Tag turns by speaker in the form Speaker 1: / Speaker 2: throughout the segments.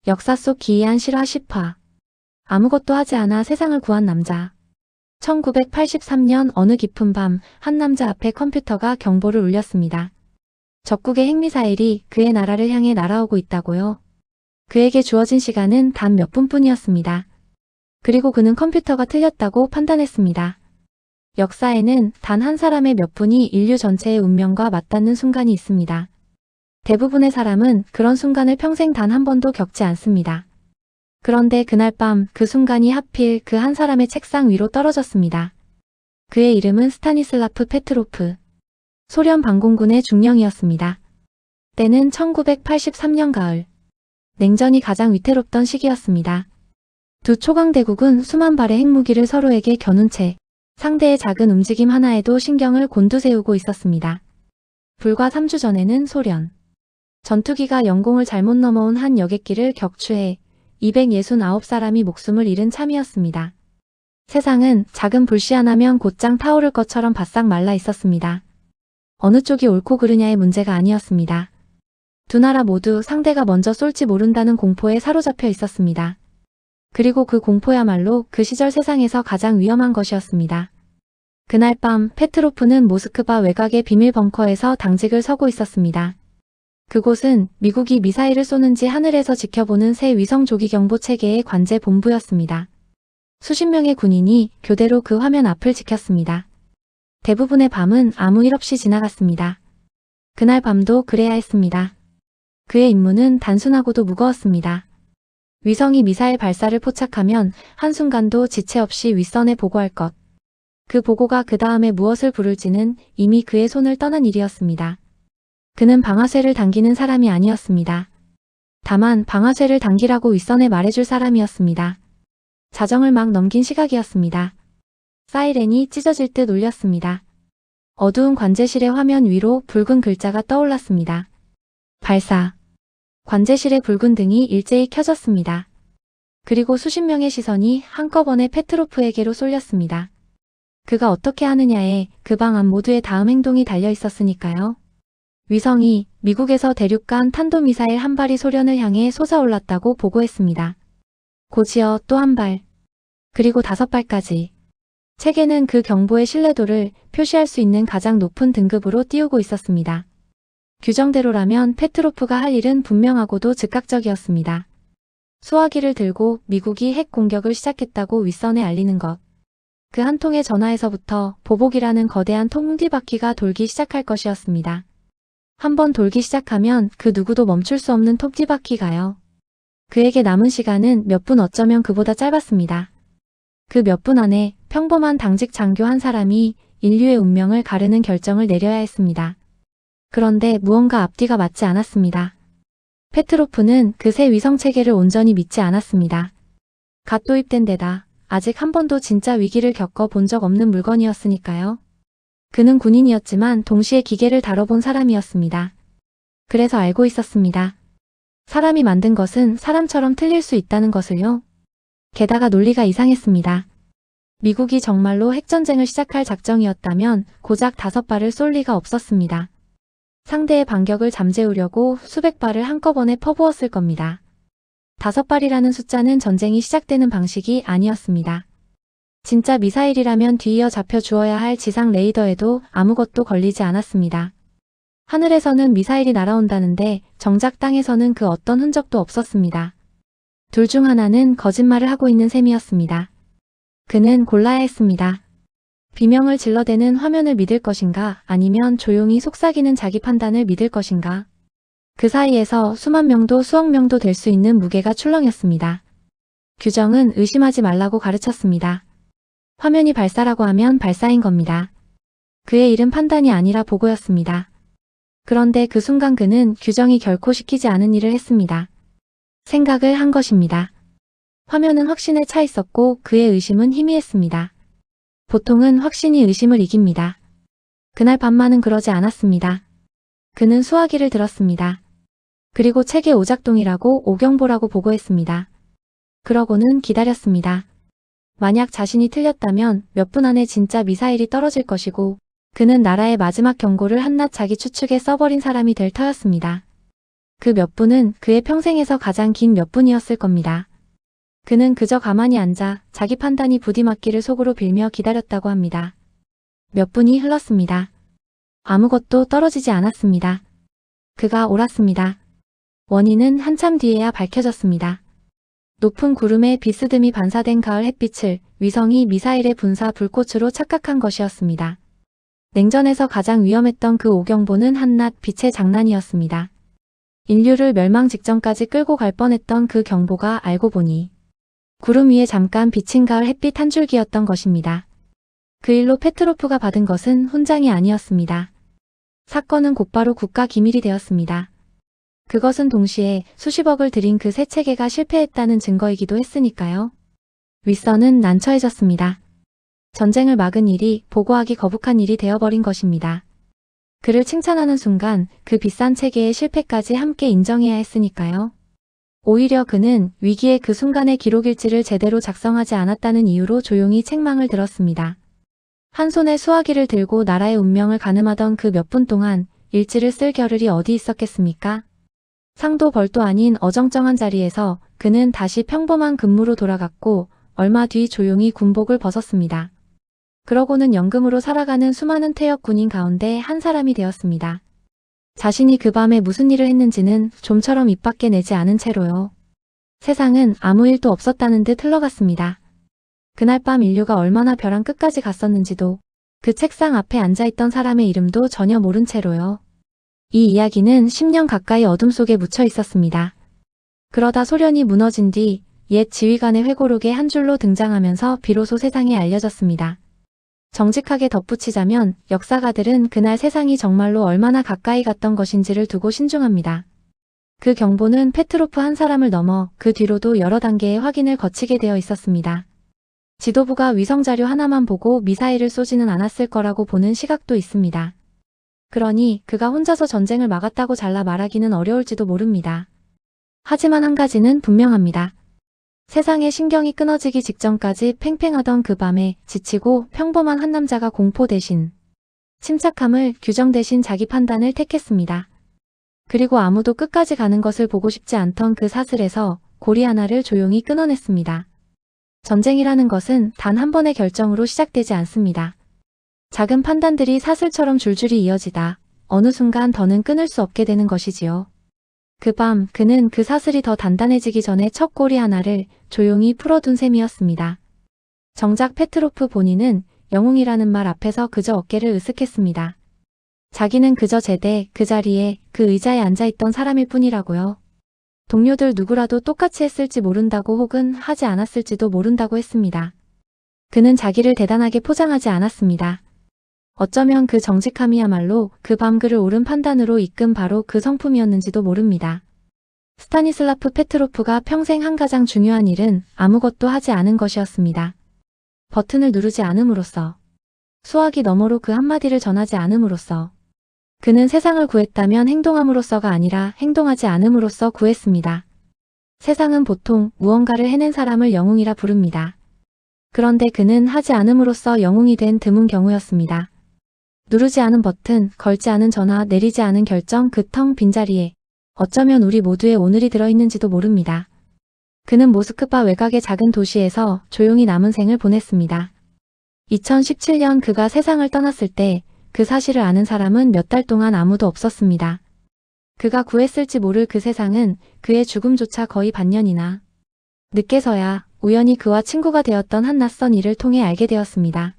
Speaker 1: 역사 속 기이한 실화 10화. 아무것도 하지 않아 세상을 구한 남자. 1983년 어느 깊은 밤, 한 남자 앞에 컴퓨터가 경보를 울렸습니다. 적국의 핵미사일이 그의 나라를 향해 날아오고 있다고요. 그에게 주어진 시간은 단 몇 분뿐이었습니다. 그리고 그는 컴퓨터가 틀렸다고 판단했습니다. 역사에는 단 한 사람의 몇 분이 인류 전체의 운명과 맞닿는 순간이 있습니다. 대부분의 사람은 그런 순간을 평생 단 한 번도 겪지 않습니다. 그런데 그날 밤 그 순간이 하필 그 한 사람의 책상 위로 떨어졌습니다. 그의 이름은 스타니슬라프 페트로프. 소련 반공군의 중령이었습니다. 때는 1983년 가을. 냉전이 가장 위태롭던 시기였습니다. 두 초강대국은 수만 발의 핵무기를 서로에게 겨눈 채 상대의 작은 움직임 하나에도 신경을 곤두세우고 있었습니다. 불과 3주 전에는 소련 전투기가 영공을 잘못 넘어온 한 여객기를 격추해 269사람이 목숨을 잃은 참이었습니다. 세상은 작은 불씨 하나면 곧장 타오를 것처럼 바싹 말라 있었습니다. 어느 쪽이 옳고 그르냐의 문제가 아니었습니다. 두 나라 모두 상대가 먼저 쏠지 모른다는 공포에 사로잡혀 있었습니다. 그리고 그 공포야말로 그 시절 세상에서 가장 위험한 것이었습니다. 그날 밤 페트로프는 모스크바 외곽의 비밀 벙커에서 당직을 서고 있었습니다. 그곳은 미국이 미사일을 쏘는지 하늘에서 지켜보는 새 위성 조기경보 체계의 관제 본부였습니다. 수십 명의 군인이 교대로 그 화면 앞을 지켰습니다. 대부분의 밤은 아무 일 없이 지나갔습니다. 그날 밤도 그래야 했습니다. 그의 임무는 단순하고도 무거웠습니다. 위성이 미사일 발사를 포착하면 한순간도 지체 없이 윗선에 보고할 것. 그 보고가 그 다음에 무엇을 부를지는 이미 그의 손을 떠난 일이었습니다. 그는 방아쇠를 당기는 사람이 아니었습니다. 다만 방아쇠를 당기라고 윗선에 말해줄 사람이었습니다. 자정을 막 넘긴 시각이었습니다. 사이렌이 찢어질 듯 울렸습니다. 어두운 관제실의 화면 위로 붉은 글자가 떠올랐습니다. 발사. 관제실의 붉은 등이 일제히 켜졌습니다. 그리고 수십 명의 시선이 한꺼번에 페트로프에게로 쏠렸습니다. 그가 어떻게 하느냐에 그 방 안 모두의 다음 행동이 달려 있었으니까요. 위성이 미국에서 대륙간 탄도미사일 한 발이 소련을 향해 솟아올랐다고 보고했습니다. 곧이어 또 한 발, 그리고 5발까지. 체계는 그 경보의 신뢰도를 표시할 수 있는 가장 높은 등급으로 띄우고 있었습니다. 규정대로라면 페트로프가 할 일은 분명하고도 즉각적이었습니다. 수화기를 들고 미국이 핵 공격을 시작했다고 윗선에 알리는 것. 그 한 통의 전화에서부터 보복이라는 거대한 톱니바퀴가 돌기 시작할 것이었습니다. 한번 돌기 시작하면 그 누구도 멈출 수 없는 톱니바퀴가요. 그에게 남은 시간은 몇 분, 어쩌면 그보다 짧았습니다. 그 몇 분 안에 평범한 당직 장교 한 사람이 인류의 운명을 가르는 결정을 내려야 했습니다. 그런데 무언가 앞뒤가 맞지 않았습니다. 페트로프는 그 새 위성체계를 온전히 믿지 않았습니다. 갓 도입된 데다 아직 한 번도 진짜 위기를 겪어본 적 없는 물건이었으니까요. 그는 군인이었지만 동시에 기계를 다뤄본 사람이었습니다. 그래서 알고 있었습니다. 사람이 만든 것은 사람처럼 틀릴 수 있다는 것을요. 게다가 논리가 이상했습니다. 미국이 정말로 핵전쟁을 시작할 작정이었다면 고작 5발을 쏠 리가 없었습니다. 상대의 반격을 잠재우려고 수백 발을 한꺼번에 퍼부었을 겁니다. 5발이라는 숫자는 전쟁이 시작되는 방식이 아니었습니다. 진짜 미사일이라면 뒤이어 잡혀 주어야 할 지상 레이더에도 아무것도 걸리지 않았습니다. 하늘에서는 미사일이 날아온다는데 정작 땅에서는 그 어떤 흔적도 없었습니다. 둘 중 하나는 거짓말을 하고 있는 셈이었습니다. 그는 골라야 했습니다. 비명을 질러대는 화면을 믿을 것인가, 아니면 조용히 속삭이는 자기 판단을 믿을 것인가. 그 사이에서 수만 명도 수억 명도 될 수 있는 무게가 출렁였습니다. 규정은 의심하지 말라고 가르쳤습니다. 화면이 발사라고 하면 발사인 겁니다. 그의 일은 판단이 아니라 보고였습니다. 그런데 그 순간 그는 규정이 결코 시키지 않은 일을 했습니다. 생각을 한 것입니다. 화면은 확신에 차 있었고 그의 의심은 희미했습니다. 보통은 확신이 의심을 이깁니다. 그날 밤만은 그러지 않았습니다. 그는 수화기를 들었습니다. 그리고 책의 오작동이라고 오경보라고 보고했습니다. 그러고는 기다렸습니다. 만약 자신이 틀렸다면 몇 분 안에 진짜 미사일이 떨어질 것이고 그는 나라의 마지막 경고를 한낱 자기 추측에 써버린 사람이 될 터였습니다. 그 몇 분은 그의 평생에서 가장 긴 몇 분이었을 겁니다. 그는 그저 가만히 앉아 자기 판단이 부디맞기를 속으로 빌며 기다렸다고 합니다. 몇 분이 흘렀습니다. 아무것도 떨어지지 않았습니다. 그가 옳았습니다. 원인은 한참 뒤에야 밝혀졌습니다. 높은 구름에 비스듬히 반사된 가을 햇빛을 위성이 미사일의 분사 불꽃으로 착각한 것이었습니다. 냉전에서 가장 위험했던 그 오경보는 한낱 빛의 장난이었습니다. 인류를 멸망 직전까지 끌고 갈 뻔했던 그 경보가 알고 보니 구름 위에 잠깐 비친 가을 햇빛 한 줄기였던 것입니다. 그 일로 페트로프가 받은 것은 훈장이 아니었습니다. 사건은 곧바로 국가 기밀이 되었습니다. 그것은 동시에 수십억을 들인 그 새 체계가 실패했다는 증거이기도 했으니까요. 윗선은 난처해졌습니다. 전쟁을 막은 일이 보고하기 거북한 일이 되어버린 것입니다. 그를 칭찬하는 순간 그 비싼 체계의 실패까지 함께 인정해야 했으니까요. 오히려 그는 위기의 그 순간의 기록일지를 제대로 작성하지 않았다는 이유로 조용히 책망을 들었습니다. 한 손에 수화기를 들고 나라의 운명을 가늠하던 그 몇 분 동안 일지를 쓸 겨를이 어디 있었겠습니까? 상도 벌도 아닌 어정쩡한 자리에서 그는 다시 평범한 근무로 돌아갔고 얼마 뒤 조용히 군복을 벗었습니다. 그러고는 연금으로 살아가는 수많은 퇴역 군인 가운데 한 사람이 되었습니다. 자신이 그 밤에 무슨 일을 했는지는 좀처럼 입 밖에 내지 않은 채로요. 세상은 아무 일도 없었다는 듯 흘러갔습니다. 그날 밤 인류가 얼마나 벼랑 끝까지 갔었는지도 그 책상 앞에 앉아있던 사람의 이름도 전혀 모른 채로요. 이 이야기는 10년 가까이 어둠 속에 묻혀 있었습니다. 그러다 소련이 무너진 뒤 옛 지휘관의 회고록에 한 줄로 등장하면서 비로소 세상에 알려졌습니다. 정직하게 덧붙이자면 역사가들은 그날 세상이 정말로 얼마나 가까이 갔던 것인지를 두고 신중합니다. 그 경보는 페트로프 한 사람을 넘어 그 뒤로도 여러 단계의 확인을 거치게 되어 있었습니다. 지도부가 위성자료 하나만 보고 미사일을 쏘지는 않았을 거라고 보는 시각도 있습니다. 그러니 그가 혼자서 전쟁을 막았다고 잘라 말하기는 어려울지도 모릅니다. 하지만 한 가지는 분명합니다. 세상의 신경이 끊어지기 직전까지 팽팽하던 그 밤에 지치고 평범한 한 남자가 공포 대신 침착함을, 규정 대신 자기 판단을 택했습니다. 그리고 아무도 끝까지 가는 것을 보고 싶지 않던 그 사슬에서 고리 하나를 조용히 끊어냈습니다. 전쟁이라는 것은 단 한 번의 결정으로 시작되지 않습니다. 작은 판단들이 사슬처럼 줄줄이 이어지다 어느 순간 더는 끊을 수 없게 되는 것이지요. 그 밤 그는 그 사슬이 더 단단해지기 전에 첫 고리 하나를 조용히 풀어둔 셈이었습니다. 정작 페트로프 본인은 영웅이라는 말 앞에서 그저 어깨를 으쓱했습니다. 자기는 그저 제대 그 자리에 그 의자에 앉아있던 사람일 뿐이라고요. 동료들 누구라도 똑같이 했을지 모른다고 혹은 하지 않았을지도 모른다고 했습니다. 그는 자기를 대단하게 포장하지 않았습니다. 어쩌면 그 정직함이야말로 그 밤 그를 옳은 판단으로 이끈 바로 그 성품이었는지도 모릅니다. 스타니슬라프 페트로프가 평생 한 가장 중요한 일은 아무것도 하지 않은 것이었습니다. 버튼을 누르지 않음으로써, 수화기 너머로 그 한마디를 전하지 않음으로써, 그는 세상을 구했다면 행동함으로써가 아니라 행동하지 않음으로써 구했습니다. 세상은 보통 무언가를 해낸 사람을 영웅이라 부릅니다. 그런데 그는 하지 않음으로써 영웅이 된 드문 경우였습니다. 누르지 않은 버튼, 걸지 않은 전화, 내리지 않은 결정, 그 텅 빈자리에 어쩌면 우리 모두의 오늘이 들어있는지도 모릅니다. 그는 모스크바 외곽의 작은 도시에서 조용히 남은 생을 보냈습니다. 2017년 그가 세상을 떠났을 때 그 사실을 아는 사람은 몇 달 동안 아무도 없었습니다. 그가 구했을지 모를 그 세상은 그의 죽음조차 거의 반년이나 늦게서야 우연히 그와 친구가 되었던 한 낯선 일을 통해 알게 되었습니다.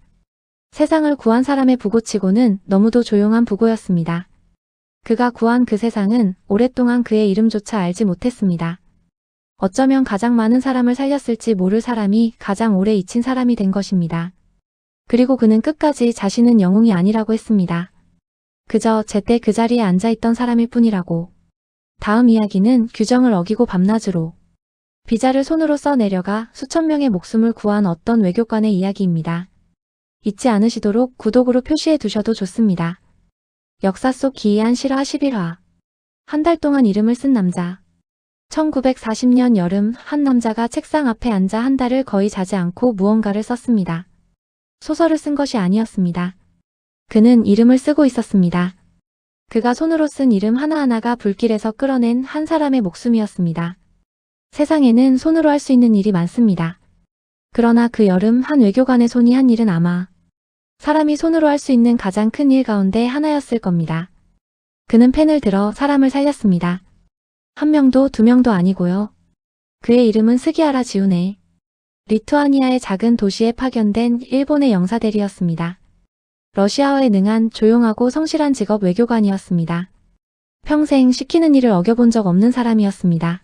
Speaker 1: 세상을 구한 사람의 부고치고는 너무도 조용한 부고였습니다. 그가 구한 그 세상은 오랫동안 그의 이름조차 알지 못했습니다. 어쩌면 가장 많은 사람을 살렸을지 모를 사람이 가장 오래 잊힌 사람이 된 것입니다. 그리고 그는 끝까지 자신은 영웅이 아니라고 했습니다. 그저 제때 그 자리에 앉아있던 사람일 뿐이라고. 다음 이야기는 규정을 어기고 밤낮으로 비자를 손으로 써내려가 수천 명의 목숨을 구한 어떤 외교관의 이야기입니다. 잊지 않으시도록 구독으로 표시해 두셔도 좋습니다. 역사 속 기이한 실화 11화. 한 달 동안 이름을 쓴 남자. 1940년 여름 한 남자가 책상 앞에 앉아 한 달을 거의 자지 않고 무언가를 썼습니다. 소설을 쓴 것이 아니었습니다. 그는 이름을 쓰고 있었습니다. 그가 손으로 쓴 이름 하나하나가 불길에서 끌어낸 한 사람의 목숨이었습니다. 세상에는 손으로 할 수 있는 일이 많습니다. 그러나 그 여름 한 외교관의 손이 한 일은 아마 사람이 손으로 할 수 있는 가장 큰 일 가운데 하나였을 겁니다. 그는 펜을 들어 사람을 살렸습니다. 한 명도 두 명도 아니고요. 그의 이름은 스기하라 지우네. 리투아니아의 작은 도시에 파견된 일본의 영사대리였습니다. 러시아어에 능한 조용하고 성실한 직업 외교관이었습니다. 평생 시키는 일을 어겨본 적 없는 사람이었습니다.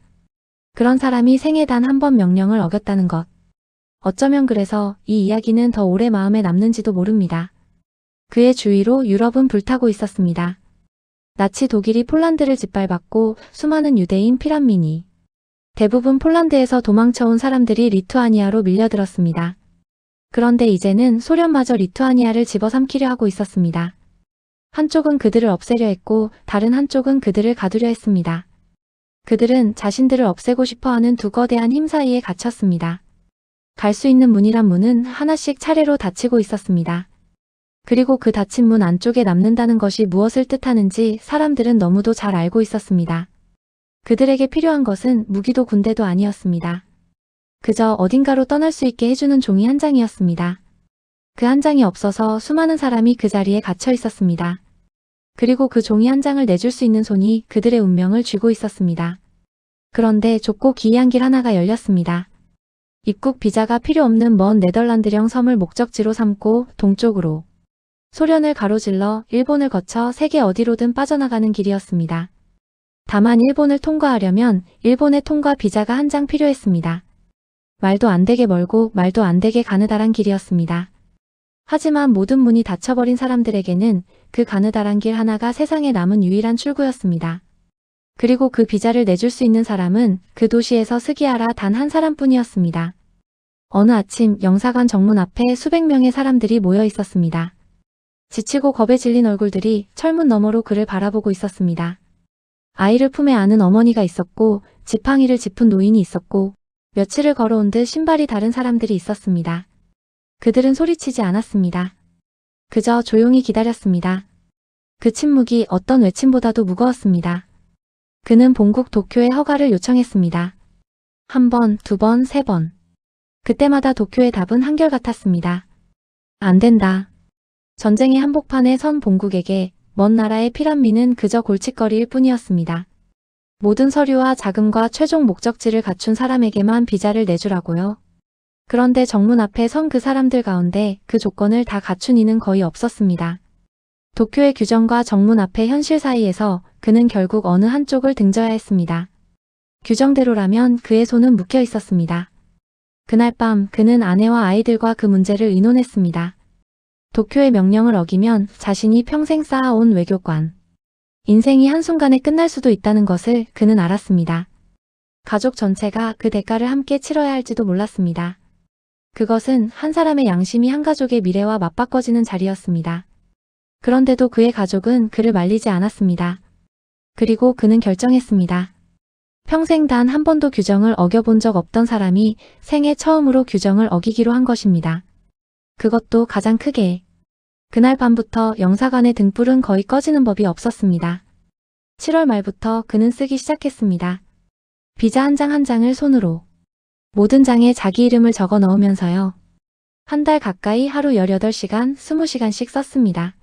Speaker 1: 그런 사람이 생애 단 한 번 명령을 어겼다는 것. 어쩌면 그래서 이 이야기는 더 오래 마음에 남는지도 모릅니다. 그의 주위로 유럽은 불타고 있었습니다. 나치 독일이 폴란드를 짓밟았고 수많은 유대인 피란민이 대부분 폴란드에서 도망쳐온 사람들이 리투아니아로 밀려들었습니다. 그런데 이제는 소련마저 리투아니아를 집어삼키려 하고 있었습니다. 한쪽은 그들을 없애려 했고 다른 한쪽은 그들을 가두려 했습니다. 그들은 자신들을 없애고 싶어하는 두 거대한 힘 사이에 갇혔습니다. 갈 수 있는 문이란 문은 하나씩 차례로 닫히고 있었습니다. 그리고 그 닫힌 문 안쪽에 남는다는 것이 무엇을 뜻하는지 사람들은 너무도 잘 알고 있었습니다. 그들에게 필요한 것은 무기도 군대도 아니었습니다. 그저 어딘가로 떠날 수 있게 해주는 종이 한 장이었습니다. 그 한 장이 없어서 수많은 사람이 그 자리에 갇혀 있었습니다. 그리고 그 종이 한 장을 내줄 수 있는 손이 그들의 운명을 쥐고 있었습니다. 그런데 좁고 기이한 길 하나가 열렸습니다. 입국 비자가 필요 없는 먼 네덜란드령 섬을 목적지로 삼고 동쪽으로 소련을 가로질러 일본을 거쳐 세계 어디로든 빠져나가는 길이었습니다. 다만 일본을 통과하려면 일본의 통과 비자가 한 장 필요했습니다. 말도 안 되게 멀고 말도 안 되게 가느다란 길이었습니다. 하지만 모든 문이 닫혀버린 사람들에게는 그 가느다란 길 하나가 세상에 남은 유일한 출구였습니다. 그리고 그 비자를 내줄 수 있는 사람은 그 도시에서 스기하라 단 한 사람뿐이었습니다. 어느 아침 영사관 정문 앞에 수백 명의 사람들이 모여 있었습니다. 지치고 겁에 질린 얼굴들이 철문 너머로 그를 바라보고 있었습니다. 아이를 품에 안은 어머니가 있었고 지팡이를 짚은 노인이 있었고 며칠을 걸어온 듯 신발이 다른 사람들이 있었습니다. 그들은 소리치지 않았습니다. 그저 조용히 기다렸습니다. 그 침묵이 어떤 외침보다도 무거웠습니다. 그는 본국 도쿄에 허가를 요청했습니다. 한 번, 두 번, 세 번. 그때마다 도쿄의 답은 한결같았습니다. 안 된다. 전쟁의 한복판에 선 본국에게 먼 나라의 피란민은 그저 골칫거리일 뿐이었습니다. 모든 서류와 자금과 최종 목적지를 갖춘 사람에게만 비자를 내주라고요. 그런데 정문 앞에 선 그 사람들 가운데 그 조건을 다 갖춘 이는 거의 없었습니다. 도쿄의 규정과 정문 앞의 현실 사이에서 그는 결국 어느 한쪽을 등져야 했습니다. 규정대로라면 그의 손은 묶여 있었습니다. 그날 밤 그는 아내와 아이들과 그 문제를 의논했습니다. 도쿄의 명령을 어기면 자신이 평생 쌓아온 외교관 인생이 한순간에 끝날 수도 있다는 것을 그는 알았습니다. 가족 전체가 그 대가를 함께 치러야 할지도 몰랐습니다. 그것은 한 사람의 양심이 한 가족의 미래와 맞바꿔지는 자리였습니다. 그런데도 그의 가족은 그를 말리지 않았습니다. 그리고 그는 결정했습니다. 평생 단 한 번도 규정을 어겨본 적 없던 사람이 생애 처음으로 규정을 어기기로 한 것입니다. 그것도 가장 크게. 그날 밤부터 영사관의 등불은 거의 꺼지는 법이 없었습니다. 7월 말부터 그는 쓰기 시작했습니다. 비자 한 장 한 장을 손으로. 모든 장에 자기 이름을 적어 넣으면서요. 한 달 가까이 하루 18시간, 20시간씩 썼습니다.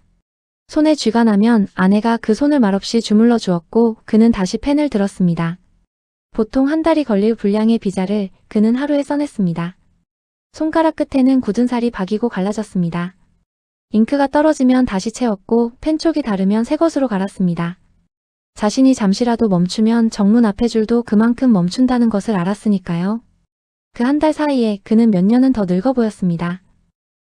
Speaker 1: 손에 쥐가 나면 아내가 그 손을 말없이 주물러 주었고 그는 다시 펜을 들었습니다. 보통 한 달이 걸릴 분량의 비자를 그는 하루에 써냈습니다. 손가락 끝에는 굳은 살이 박이고 갈라졌습니다. 잉크가 떨어지면 다시 채웠고 펜촉이 다르면 새 것으로 갈았습니다. 자신이 잠시라도 멈추면 정문 앞의 줄도 그만큼 멈춘다는 것을 알았으니까요. 그 한 달 사이에 그는 몇 년은 더 늙어 보였습니다.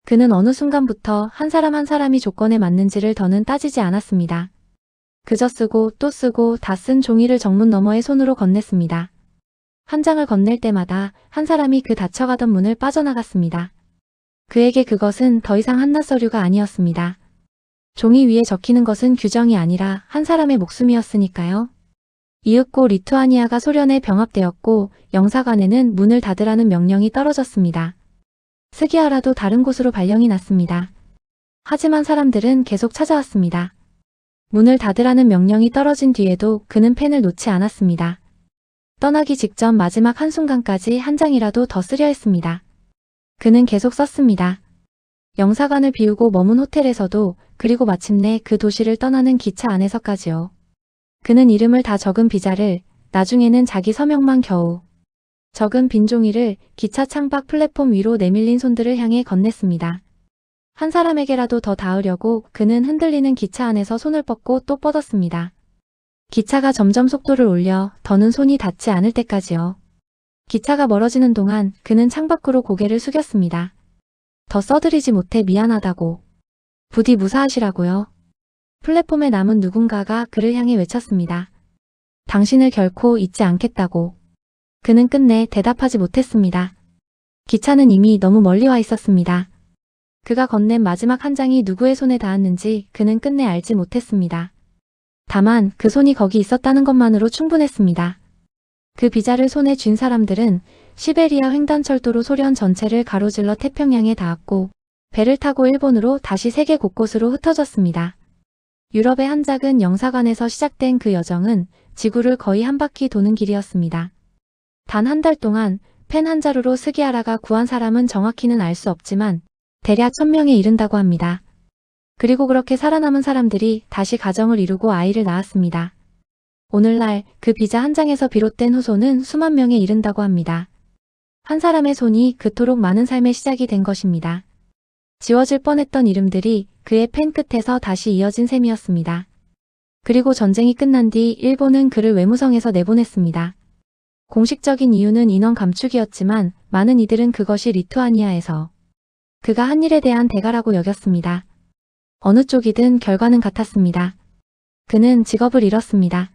Speaker 1: 그는 어느 순간부터 한 사람 한 사람이 조건에 맞는지를 더는 따지지 않았습니다. 그저 쓰고 또 쓰고 다 쓴 종이를 정문 너머의 손으로 건넸습니다. 한 장을 건넬 때마다 한 사람이 그 닫혀가던 문을 빠져나갔습니다. 그에게 그것은 더 이상 한낱 서류가 아니었습니다. 종이 위에 적히는 것은 규정이 아니라 한 사람의 목숨이었으니까요. 이윽고 리투아니아가 소련에 병합되었고 영사관에는 문을 닫으라는 명령이 떨어졌습니다. 스기하라도 다른 곳으로 발령이 났습니다. 하지만 사람들은 계속 찾아왔습니다. 문을 닫으라는 명령이 떨어진 뒤에도 그는 펜을 놓지 않았습니다. 떠나기 직전 마지막 한순간까지 한 장이라도 더 쓰려 했습니다. 그는 계속 썼습니다. 영사관을 비우고 머문 호텔에서도, 그리고 마침내 그 도시를 떠나는 기차 안에서까지요. 그는 이름을 다 적은 비자를, 나중에는 자기 서명만 겨우 적은 빈 종이를 기차 창밖 플랫폼 위로 내밀린 손들을 향해 건넸습니다. 한 사람에게라도 더 닿으려고 그는 흔들리는 기차 안에서 손을 뻗고 또 뻗었습니다. 기차가 점점 속도를 올려 더는 손이 닿지 않을 때까지요. 기차가 멀어지는 동안 그는 창밖으로 고개를 숙였습니다. 더 써드리지 못해 미안하다고. 부디 무사하시라고요. 플랫폼에 남은 누군가가 그를 향해 외쳤습니다. 당신을 결코 잊지 않겠다고. 그는 끝내 대답하지 못했습니다. 기차는 이미 너무 멀리 와 있었습니다. 그가 건넨 마지막 한 장이 누구의 손에 닿았는지 그는 끝내 알지 못했습니다. 다만 그 손이 거기 있었다는 것만으로 충분했습니다. 그 비자를 손에 쥔 사람들은 시베리아 횡단철도로 소련 전체를 가로질러 태평양에 닿았고 배를 타고 일본으로 다시 세계 곳곳으로 흩어졌습니다. 유럽의 한 작은 영사관에서 시작된 그 여정은 지구를 거의 한 바퀴 도는 길이었습니다. 단 한 달 동안 펜 한 자루로 스기아라가 구한 사람은 정확히는 알 수 없지만 대략 1000명에 이른다고 합니다. 그리고 그렇게 살아남은 사람들이 다시 가정을 이루고 아이를 낳았습니다. 오늘날 그 비자 한 장에서 비롯된 후손은 수만 명에 이른다고 합니다. 한 사람의 손이 그토록 많은 삶의 시작이 된 것입니다. 지워질 뻔했던 이름들이 그의 펜 끝에서 다시 이어진 셈이었습니다. 그리고 전쟁이 끝난 뒤 일본은 그를 외무성에서 내보냈습니다. 공식적인 이유는 인원 감축이었지만 많은 이들은 그것이 리투아니아에서 그가 한 일에 대한 대가라고 여겼습니다. 어느 쪽이든 결과는 같았습니다. 그는 직업을 잃었습니다.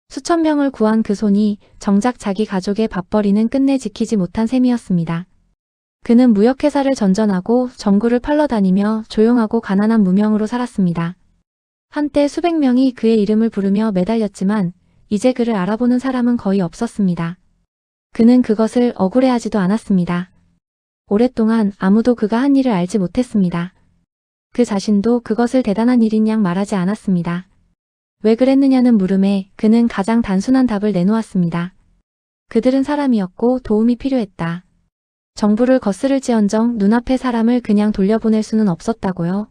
Speaker 1: 수천 명을 구한 그 손이 정작 자기 가족의 밥벌이는 끝내 지키지 못한 셈이었습니다. 그는 무역회사를 전전하고 전구를 팔러 다니며 조용하고 가난한 무명으로 살았습니다. 한때 수백 명이 그의 이름을 부르며 매달렸지만 이제 그를 알아보는 사람은 거의 없었습니다. 그는 그것을 억울해하지도 않았습니다. 오랫동안 아무도 그가 한 일을 알지 못했습니다. 그 자신도 그것을 대단한 일인 양 말하지 않았습니다. 왜 그랬느냐는 물음에 그는 가장 단순한 답을 내놓았습니다. 그들은 사람이었고 도움이 필요했다. 정부를 거스를지언정 눈앞의 사람을 그냥 돌려보낼 수는 없었다고요.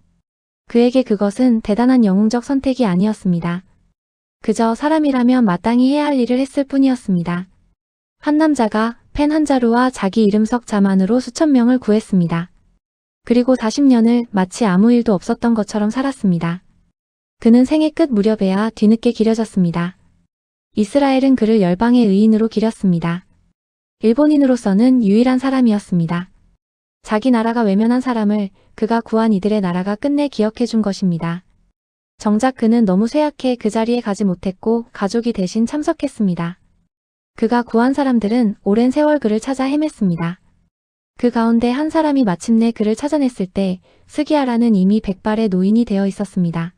Speaker 1: 그에게 그것은 대단한 영웅적 선택이 아니었습니다. 그저 사람이라면 마땅히 해야 할 일을 했을 뿐이었습니다. 한 남자가 펜 한 자루와 자기 이름 석 자만으로 수천 명을 구했습니다. 그리고 40년을 마치 아무 일도 없었던 것처럼 살았습니다. 그는 생애 끝 무렵에야 뒤늦게 기려졌습니다. 이스라엘은 그를 열방의 의인으로 기렸습니다. 일본인으로서는 유일한 사람이었습니다. 자기 나라가 외면한 사람을 그가 구한 이들의 나라가 끝내 기억해 준 것입니다. 정작 그는 너무 쇠약해 그 자리에 가지 못했고 가족이 대신 참석했습니다. 그가 구한 사람들은 오랜 세월 그를 찾아 헤맸습니다. 그 가운데 한 사람이 마침내 그를 찾아냈을 때 스기아라는 이미 백발의 노인이 되어 있었습니다.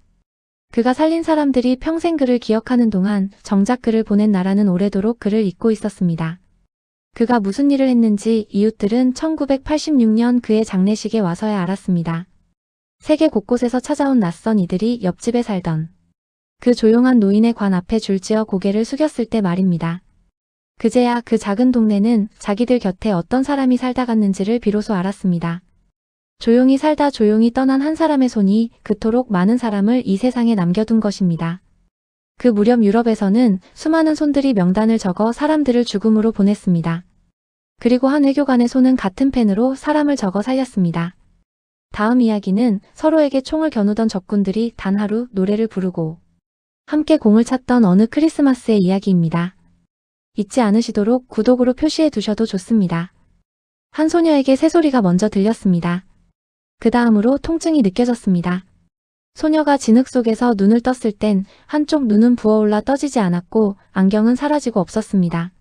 Speaker 1: 그가 살린 사람들이 평생 그를 기억하는 동안 정작 그를 보낸 나라는 오래도록 그를 잊고 있었습니다. 그가 무슨 일을 했는지 이웃들은 1986년 그의 장례식에 와서야 알았습니다. 세계 곳곳에서 찾아온 낯선 이들이 옆집에 살던 그 조용한 노인의 관 앞에 줄지어 고개를 숙였을 때 말입니다. 그제야 그 작은 동네는 자기들 곁에 어떤 사람이 살다 갔는지를 비로소 알았습니다. 조용히 살다 조용히 떠난 한 사람의 손이 그토록 많은 사람을 이 세상에 남겨둔 것입니다. 그 무렵 유럽에서는 수많은 손들이 명단을 적어 사람들을 죽음으로 보냈습니다. 그리고 한 외교관의 손은 같은 펜으로 사람을 적어 살렸습니다. 다음 이야기는 서로에게 총을 겨누던 적군들이 단 하루 노래를 부르고 함께 공을 찼던 어느 크리스마스의 이야기입니다. 잊지 않으시도록 구독으로 표시해 두셔도 좋습니다. 한 소녀에게 새소리가 먼저 들렸습니다. 그 다음으로 통증이 느껴졌습니다. 소녀가 진흙 속에서 눈을 떴을 땐 한쪽 눈은 부어올라 떠지지 않았고 안경은 사라지고 없었습니다.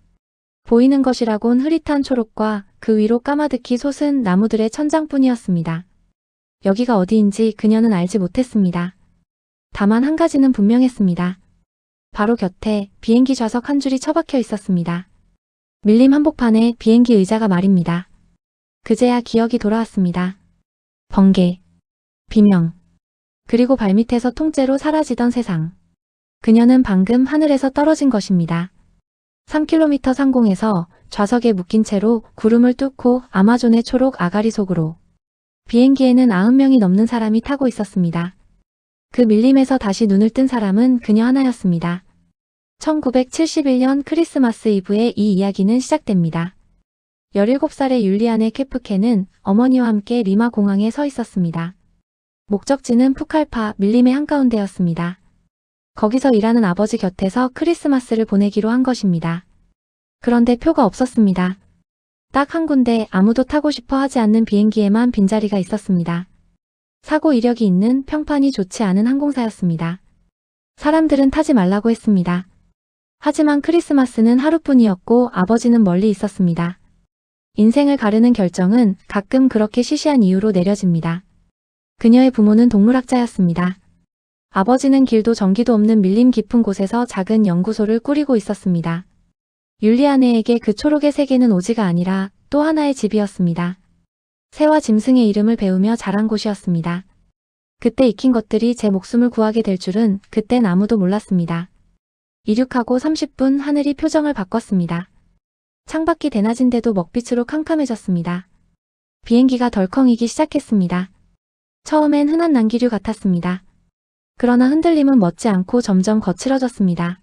Speaker 1: 보이는 것이라곤 흐릿한 초록과 그 위로 까마득히 솟은 나무들의 천장뿐이었습니다. 여기가 어디인지 그녀는 알지 못했습니다. 다만 한 가지는 분명했습니다. 바로 곁에 비행기 좌석 한 줄이 처박혀 있었습니다. 밀림 한복판에 비행기 의자가 말입니다. 그제야 기억이 돌아왔습니다. 번개, 비명, 그리고 발밑에서 통째로 사라지던 세상. 그녀는 방금 하늘에서 떨어진 것입니다. 3km 상공에서 좌석에 묶인 채로 구름을 뚫고 아마존의 초록 아가리 속으로. 비행기에는 90명이 넘는 사람이 타고 있었습니다. 그 밀림에서 다시 눈을 뜬 사람은 그녀 하나였습니다. 1971년 크리스마스 이브에 이 이야기는 시작됩니다. 17살의 율리안의 케프케는 어머니와 함께 리마 공항에 서 있었습니다. 목적지는 푸칼파 밀림의 한가운데였습니다. 거기서 일하는 아버지 곁에서 크리스마스를 보내기로 한 것입니다. 그런데 표가 없었습니다. 딱 한 군데 아무도 타고 싶어 하지 않는 비행기에만 빈자리가 있었습니다. 사고 이력이 있는 평판이 좋지 않은 항공사였습니다. 사람들은 타지 말라고 했습니다. 하지만 크리스마스는 하루뿐이었고 아버지는 멀리 있었습니다. 인생을 가르는 결정은 가끔 그렇게 시시한 이유로 내려집니다. 그녀의 부모는 동물학자였습니다. 아버지는 길도 전기도 없는 밀림 깊은 곳에서 작은 연구소를 꾸리고 있었습니다. 율리아네에게 그 초록의 세계는 오지가 아니라 또 하나의 집이었습니다. 새와 짐승의 이름을 배우며 자란 곳이었습니다. 그때 익힌 것들이 제 목숨을 구하게 될 줄은 그땐 아무도 몰랐습니다. 이륙하고 30분 하늘이 표정을 바꿨습니다. 창밖이 대낮인데도 먹빛으로 캄캄해졌습니다. 비행기가 덜컹이기 시작했습니다. 처음엔 흔한 난기류 같았습니다. 그러나 흔들림은 멎지 않고 점점 거칠어졌습니다.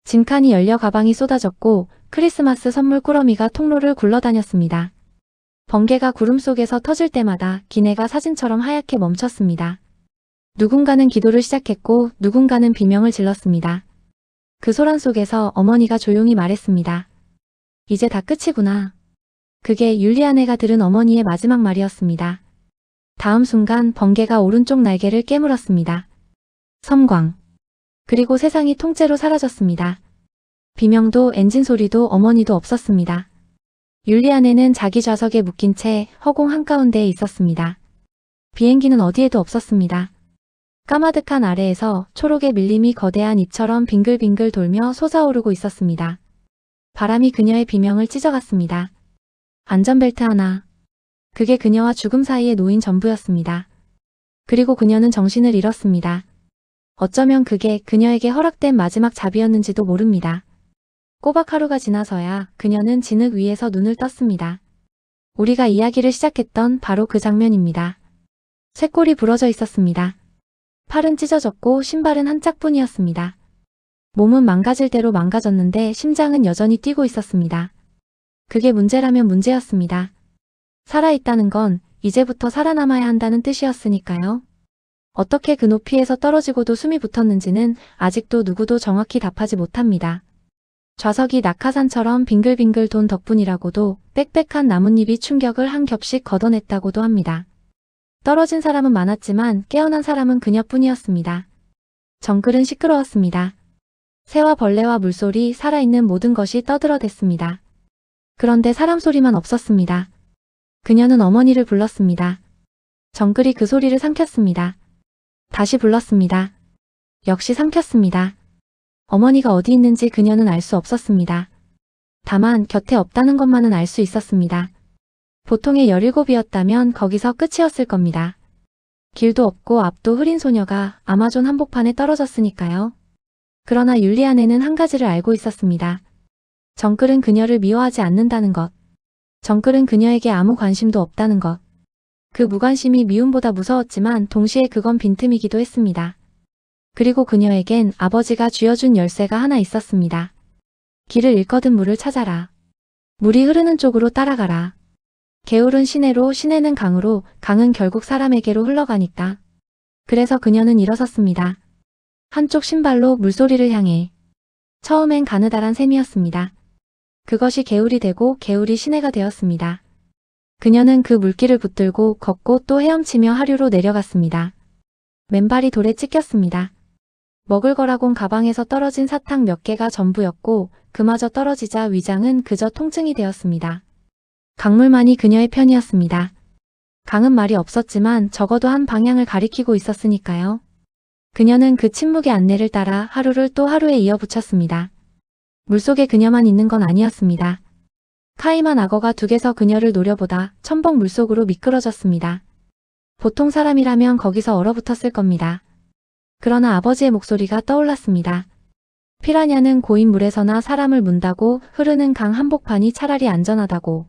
Speaker 1: 짐칸이 열려 가방이 쏟아졌고 크리스마스 선물 꾸러미가 통로를 굴러다녔습니다. 번개가 구름 속에서 터질 때마다 기내가 사진처럼 하얗게 멈췄습니다. 누군가는 기도를 시작했고 누군가는 비명을 질렀습니다. 그 소란 속에서 어머니가 조용히 말했습니다. 이제 다 끝이구나. 그게 율리아네가 들은 어머니의 마지막 말이었습니다. 다음 순간 번개가 오른쪽 날개를 깨물었습니다. 섬광. 그리고 세상이 통째로 사라졌습니다. 비명도 엔진 소리도 어머니도 없었습니다. 율리아네는 자기 좌석에 묶인 채 허공 한가운데에 있었습니다. 비행기는 어디에도 없었습니다. 까마득한 아래에서 초록의 밀림이 거대한 잎처럼 빙글빙글 돌며 솟아오르고 있었습니다. 바람이 그녀의 비명을 찢어갔습니다. 안전벨트 하나. 그게 그녀와 죽음 사이에 놓인 전부였습니다. 그리고 그녀는 정신을 잃었습니다. 어쩌면 그게 그녀에게 허락된 마지막 잡이었는지도 모릅니다. 꼬박 하루가 지나서야 그녀는 진흙 위에서 눈을 떴습니다. 우리가 이야기를 시작했던 바로 그 장면입니다. 쇄골이 부러져 있었습니다. 팔은 찢어졌고 신발은 한 짝뿐이었습니다. 몸은 망가질 대로 망가졌는데 심장은 여전히 뛰고 있었습니다. 그게 문제라면 문제였습니다. 살아있다는 건 이제부터 살아남아야 한다는 뜻이었으니까요. 어떻게 그 높이에서 떨어지고도 숨이 붙었는지는 아직도 누구도 정확히 답하지 못합니다. 좌석이 낙하산처럼 빙글빙글 돈 덕분이라고도 빽빽한 나뭇잎이 충격을 한 겹씩 걷어냈다고도 합니다. 떨어진 사람은 많았지만 깨어난 사람은 그녀뿐이었습니다. 정글은 시끄러웠습니다. 새와 벌레와 물소리, 살아있는 모든 것이 떠들어댔습니다. 그런데 사람 소리만 없었습니다. 그녀는 어머니를 불렀습니다. 정글이 그 소리를 삼켰습니다. 다시 불렀습니다. 역시 삼켰습니다. 어머니가 어디 있는지 그녀는 알 수 없었습니다. 다만 곁에 없다는 것만은 알 수 있었습니다. 보통의 17이었다면 거기서 끝이었을 겁니다. 길도 없고 앞도 흐린 소녀가 아마존 한복판에 떨어졌으니까요. 그러나 율리아네는 한 가지를 알고 있었습니다. 정글은 그녀를 미워하지 않는다는 것. 정글은 그녀에게 아무 관심도 없다는 것. 그 무관심이 미움보다 무서웠지만 동시에 그건 빈틈이기도 했습니다. 그리고 그녀에겐 아버지가 쥐어준 열쇠가 하나 있었습니다. 길을 잃거든 물을 찾아라. 물이 흐르는 쪽으로 따라가라. 개울은 시내로, 시내는 강으로, 강은 결국 사람에게로 흘러가니까. 그래서 그녀는 일어섰습니다. 한쪽 신발로 물소리를 향해. 처음엔 가느다란 셈이었습니다. 그것이 개울이 되고 개울이 시내가 되었습니다. 그녀는 그 물길을 붙들고 걷고 또 헤엄치며 하류로 내려갔습니다. 맨발이 돌에 찍혔습니다. 먹을 거라곤 가방에서 떨어진 사탕 몇 개가 전부였고 그마저 떨어지자 위장은 그저 통증이 되었습니다. 강물만이 그녀의 편이었습니다. 강은 말이 없었지만 적어도 한 방향을 가리키고 있었으니까요. 그녀는 그 침묵의 안내를 따라 하루를 또 하루에 이어붙였습니다. 물속에 그녀만 있는 건 아니었습니다. 카이만 악어가 둑에서 그녀를 노려보다 첨벙 물속으로 미끄러졌습니다. 보통 사람이라면 거기서 얼어붙었을 겁니다. 그러나 아버지의 목소리가 떠올랐습니다. 피라냐는 고인 물에서나 사람을 문다고, 흐르는 강 한복판이 차라리 안전하다고.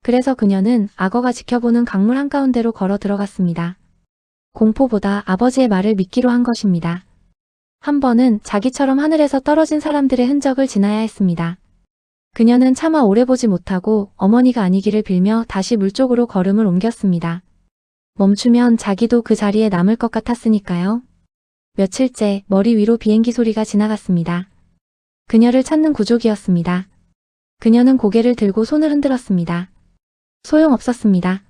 Speaker 1: 그래서 그녀는 악어가 지켜보는 강물 한가운데로 걸어 들어갔습니다. 공포보다 아버지의 말을 믿기로 한 것입니다. 한 번은 자기처럼 하늘에서 떨어진 사람들의 흔적을 지나야 했습니다. 그녀는 차마 오래 보지 못하고 어머니가 아니기를 빌며 다시 물 쪽으로 걸음을 옮겼습니다. 멈추면 자기도 그 자리에 남을 것 같았으니까요. 며칠째 머리 위로 비행기 소리가 지나갔습니다. 그녀를 찾는 구조기였습니다. 그녀는 고개를 들고 손을 흔들었습니다. 소용없었습니다.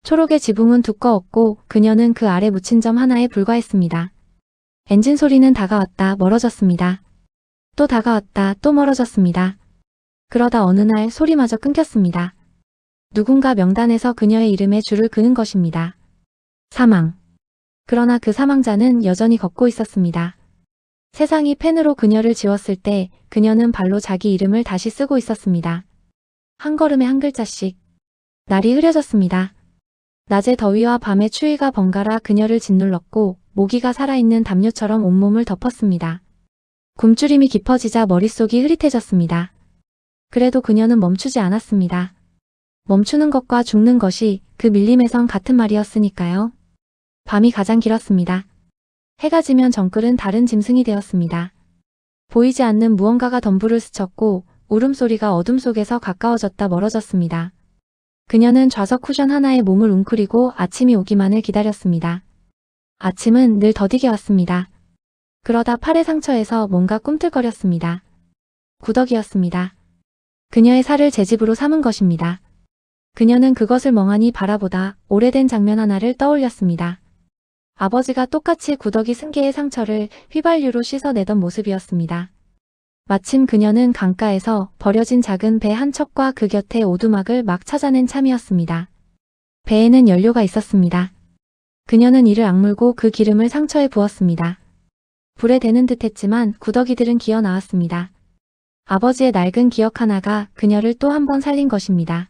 Speaker 1: 초록의 지붕은 두꺼웠고 그녀는 그 아래 묻힌 점 하나에 불과했습니다. 엔진 소리는 다가왔다 멀어졌습니다. 또 다가왔다 또 멀어졌습니다. 그러다 어느 날 소리마저 끊겼습니다. 누군가 명단에서 그녀의 이름에 줄을 그는 것입니다. 사망. 그러나 그 사망자는 여전히 걷고 있었습니다. 세상이 펜으로 그녀를 지웠을 때 그녀는 발로 자기 이름을 다시 쓰고 있었습니다. 한 걸음에 한 글자씩. 날이 흐려졌습니다. 낮의 더위와 밤의 추위가 번갈아 그녀를 짓눌렀고 모기가 살아있는 담요처럼 온몸을 덮었습니다. 굶주림이 깊어지자 머릿속이 흐릿해졌습니다. 그래도 그녀는 멈추지 않았습니다. 멈추는 것과 죽는 것이 그 밀림에선 같은 말이었으니까요. 밤이 가장 길었습니다. 해가 지면 정글은 다른 짐승이 되었습니다. 보이지 않는 무언가가 덤불을 스쳤고 울음소리가 어둠 속에서 가까워졌다 멀어졌습니다. 그녀는 좌석 쿠션 하나에 몸을 웅크리고 아침이 오기만을 기다렸습니다. 아침은 늘 더디게 왔습니다. 그러다 팔의 상처에서 뭔가 꿈틀거렸습니다. 구더기였습니다. 그녀의 살을 제 집으로 삼은 것입니다. 그녀는 그것을 멍하니 바라보다 오래된 장면 하나를 떠올렸습니다. 아버지가 똑같이 구더기 승계의 상처를 휘발유로 씻어내던 모습이었습니다. 마침 그녀는 강가에서 버려진 작은 배 한 척과 그 곁에 오두막을 막 찾아낸 참이었습니다. 배에는 연료가 있었습니다. 그녀는 이를 악물고 그 기름을 상처에 부었습니다. 불에 대는 듯 했지만 구더기들은 기어 나왔습니다. 아버지의 낡은 기억 하나가 그녀를 또 한 번 살린 것입니다.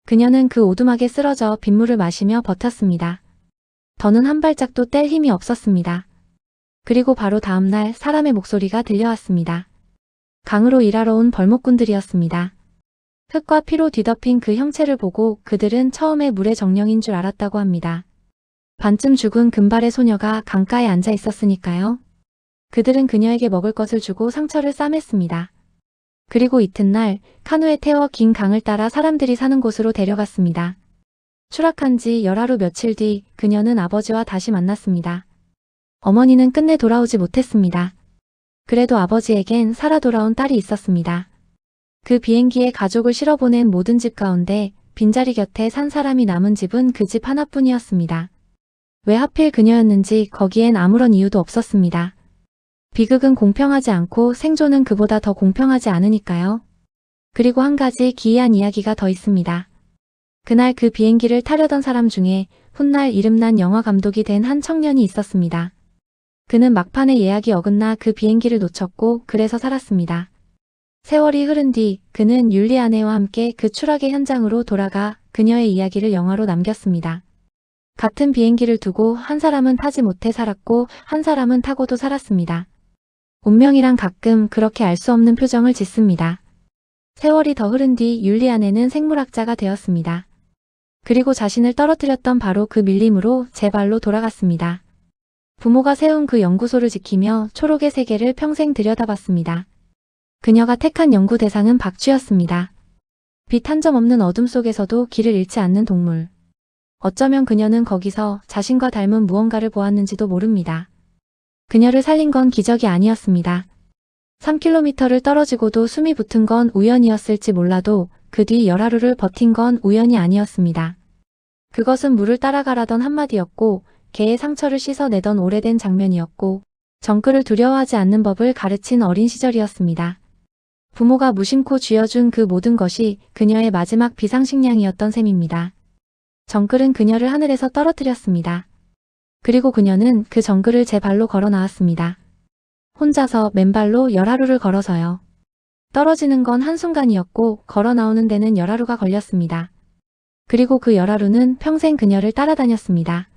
Speaker 1: 그녀는 그 오두막에 쓰러져 빗물을 마시며 버텼습니다. 더는 한 발짝도 뗄 힘이 없었습니다. 그리고 바로 다음 날 사람의 목소리가 들려왔습니다. 강으로 일하러 온 벌목꾼들이었습니다. 흙과 피로 뒤덮인 그 형체를 보고 그들은 처음에 물의 정령인 줄 알았다고 합니다. 반쯤 죽은 금발의 소녀가 강가에 앉아 있었으니까요. 그들은 그녀에게 먹을 것을 주고 상처를 싸맸습니다. 그리고 이튿날 카누에 태워 긴 강을 따라 사람들이 사는 곳으로 데려갔습니다. 추락한 지 열하루 며칠 뒤 그녀는 아버지와 다시 만났습니다. 어머니는 끝내 돌아오지 못했습니다. 그래도 아버지에겐 살아 돌아온 딸이 있었습니다. 그 비행기에 가족을 실어보낸 모든 집 가운데 빈자리 곁에 산 사람이 남은 집은 그 집 하나뿐이었습니다. 왜 하필 그녀였는지 거기엔 아무런 이유도 없었습니다. 비극은 공평하지 않고 생존은 그보다 더 공평하지 않으니까요. 그리고 한 가지 기이한 이야기가 더 있습니다. 그날 그 비행기를 타려던 사람 중에 훗날 이름난 영화 감독이 된 한 청년이 있었습니다. 그는 막판에 예약이 어긋나 그 비행기를 놓쳤고 그래서 살았습니다. 세월이 흐른 뒤 그는 율리아네와 함께 그 추락의 현장으로 돌아가 그녀의 이야기를 영화로 남겼습니다. 같은 비행기를 두고 한 사람은 타지 못해 살았고 한 사람은 타고도 살았습니다. 운명이란 가끔 그렇게 알 수 없는 표정을 짓습니다. 세월이 더 흐른 뒤 율리아네는 생물학자가 되었습니다. 그리고 자신을 떨어뜨렸던 바로 그 밀림으로 제 발로 돌아갔습니다. 부모가 세운 그 연구소를 지키며 초록의 세계를 평생 들여다봤습니다. 그녀가 택한 연구 대상은 박쥐였습니다. 빛 한 점 없는 어둠 속에서도 길을 잃지 않는 동물. 어쩌면 그녀는 거기서 자신과 닮은 무언가를 보았는지도 모릅니다. 그녀를 살린 건 기적이 아니었습니다. 3km를 떨어지고도 숨이 붙은 건 우연이었을지 몰라도 그 뒤 열하루를 버틴 건 우연이 아니었습니다. 그것은 물을 따라가라던 한마디였고 개의 상처를 씻어내던 오래된 장면이었고 정글을 두려워하지 않는 법을 가르친 어린 시절이었습니다. 부모가 무심코 쥐어준 그 모든 것이 그녀의 마지막 비상식량이었던 셈입니다. 정글은 그녀를 하늘에서 떨어뜨렸습니다. 그리고 그녀는 그 정글을 제 발로 걸어 나왔습니다. 혼자서 맨발로 열하루를 걸어서요. 떨어지는 건 한순간이었고 걸어 나오는 데는 열하루가 걸렸습니다. 그리고 그 열하루는 평생 그녀를 따라다녔습니다.